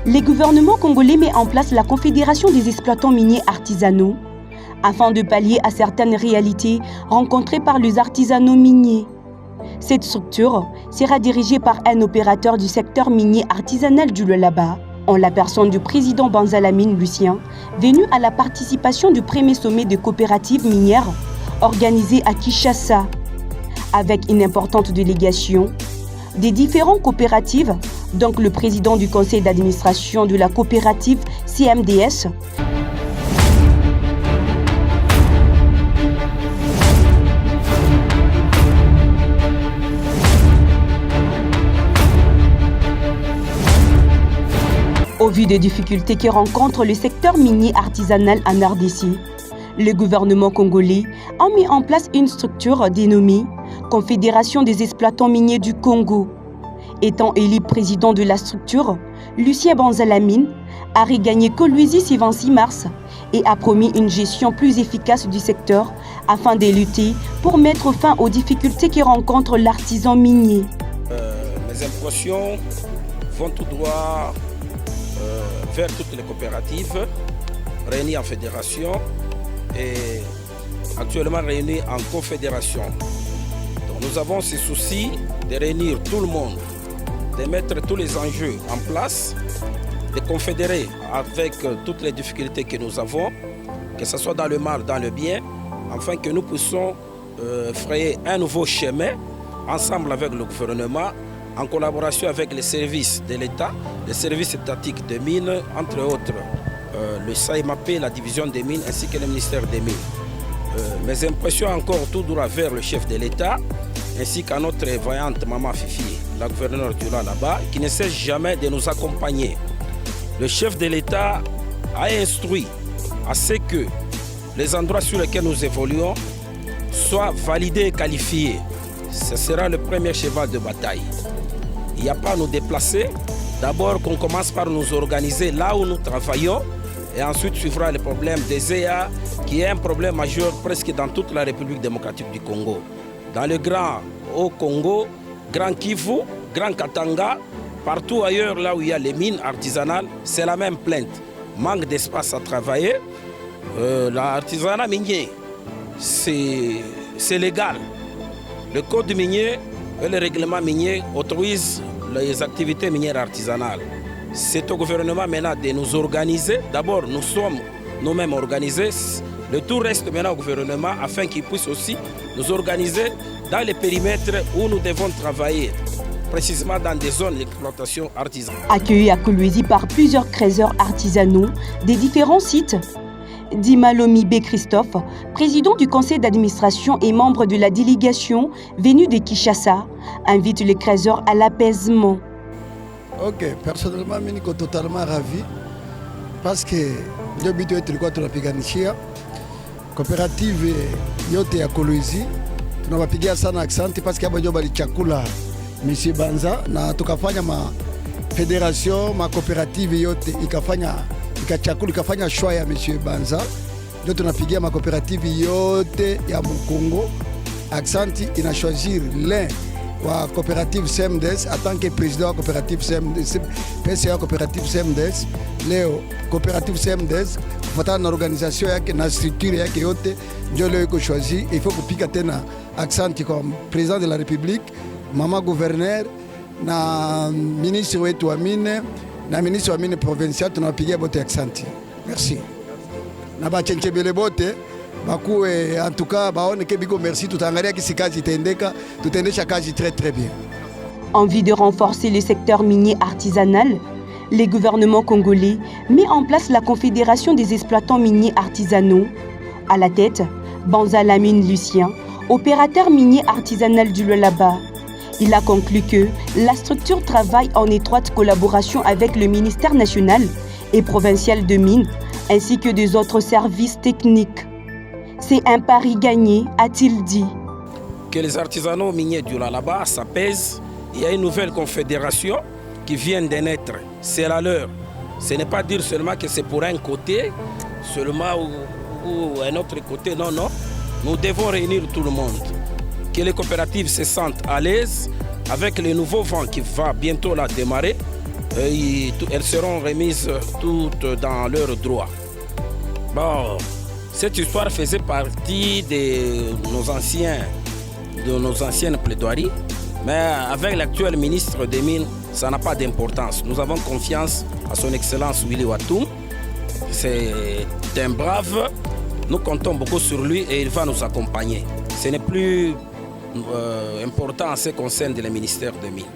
Le gouvernement congolais met en place la Confédération des exploitants miniers artisanaux afin de pallier à certaines réalités rencontrées par les artisanaux miniers. Cette structure sera dirigée par un opérateur du secteur minier artisanal du Lualaba, en la personne du président Banzalamine Lucien, venu à la participation du premier sommet de coopératives minières organisé à Kinshasa, avec une importante délégation des différentes coopératives, donc le président du conseil d'administration de la coopérative CMDS, Au vu des difficultés que rencontre le secteur minier artisanal en RDC, le gouvernement congolais a mis en place une structure dénommée Confédération des exploitants miniers du Congo. Étant élu président de la structure, Lucien Banzalamine a regagné Kolwezi ce 26 mars et a promis une gestion plus efficace du secteur afin de lutter pour mettre fin aux difficultés que rencontre l'artisan minier. Mes impressions vont tout droit vers toutes les coopératives réunies en fédération et actuellement réunies en confédération. Donc nous avons ce souci de réunir tout le monde, de mettre tous les enjeux en place, de confédérer avec toutes les difficultés que nous avons, que ce soit dans le mal, dans le bien, afin que nous puissions frayer un nouveau chemin ensemble avec le gouvernement, en collaboration avec les services de l'État, les services étatiques des mines, entre autres le SAIMAP, la division des mines, ainsi que le ministère des mines. Mes impressions encore tout droit vers le chef de l'État, ainsi qu'à notre voyante maman Fifi, la gouverneure du là-bas, qui ne cesse jamais de nous accompagner. Le chef de l'État a instruit à ce que les endroits sur lesquels nous évoluons soient validés et qualifiés. Ce sera le premier cheval de bataille. Il n'y a pas à nous déplacer. D'abord qu'on commence par nous organiser là où nous travaillons et ensuite suivra le problème des EA qui est un problème majeur presque dans toute la République démocratique du Congo. Dans le Grand Haut-Congo, Grand Kivu, Grand Katanga, partout ailleurs là où il y a les mines artisanales, c'est la même plainte. Manque d'espace à travailler. L'artisanat minier, c'est légal. Le code minier et le règlement minier autorisent les activités minières artisanales. C'est au gouvernement maintenant de nous organiser. D'abord, nous sommes nous-mêmes organisés. Le tout reste maintenant au gouvernement afin qu'il puisse aussi nous organiser dans les périmètres où nous devons travailler, précisément dans des zones d'exploitation artisanale. Accueilli à Kolwezi par plusieurs créateurs artisanaux des différents sites, Dimalomi B. Christophe, président du conseil d'administration et membre de la délégation venue de Kinshasa, invite les créateurs à l'apaisement. Ok, personnellement, je suis totalement ravi parce que le but est de la coopérative yote ya Kolwezi. Tunawapigia sana asante parce que hapo balichakula Monsieur Banza na tukafanya ma federation ma coopérative yote ikafanya choix ya Monsieur Banza. Ndio tunapigia ma coopérative yote ya Mkongo. Asante ina choisir l'un wa coopérative CMDS en tant que président de la coopérative CMDS, PCA coopérative CMDS, leo coopérative CMDS kufuatana na organisation yake na structure yake yote ndio leo iko choisi. Il faut kupiga tena accent comme président de la République, mama gouverneur na ministre wetu wa mine na ministre wa mine provincial, tunawapigia bote accent. Merci. Na bachenchebele bote bakuwe en tout cas baone ke biko merci, tutaangalia kisi kazi itaendeka, tutaendesha kazi très bien. En vue de renforcer le secteur minier artisanal, le gouvernement congolais met en place la Confédération des exploitants miniers artisanaux. À la tête, Banzalamine Lucien, opérateur minier artisanal du Lualaba. Il a conclu que la structure travaille en étroite collaboration avec le ministère national et provincial de mines, ainsi que des autres services techniques. C'est un pari gagné, a-t-il dit. Que les artisanaux miniers du Lualaba s'apaisent. Il y a une nouvelle confédération qui vient de naître. C'est la leur. Ce n'est pas dire seulement que c'est pour un côté, seulement ou un autre côté. Non, non. Nous devons réunir tout le monde. Que les coopératives se sentent à l'aise avec le nouveau vent qui va bientôt là démarrer. elles seront remises toutes dans leurs droits. Bon, cette histoire faisait partie de nos anciennes plaidoiries, mais avec l'actuel ministre des Mines, ça n'a pas d'importance. Nous avons confiance à son Excellence Willy Watoum. C'est un brave, nous comptons beaucoup sur lui et il va nous accompagner. Ce n'est plus important en ce qui concerne le ministère des Mines.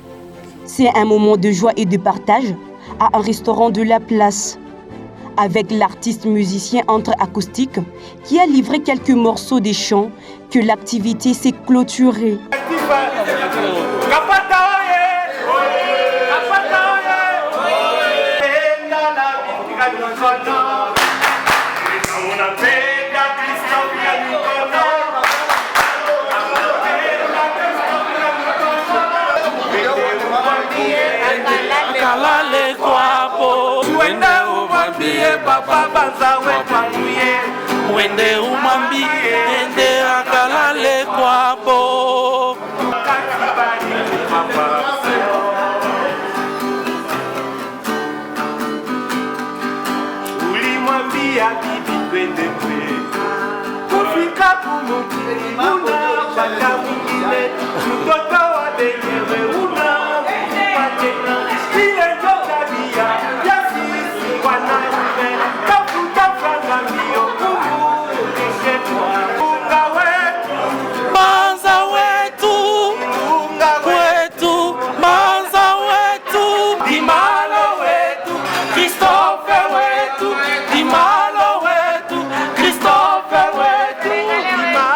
C'est un moment de joie et de partage à un restaurant de la place, avec l'artiste musicien Entre Acoustique qui a livré quelques morceaux des chants que l'activité s'est clôturée. Papa banza wetwanuye mwende umambi ende akalale kwapo.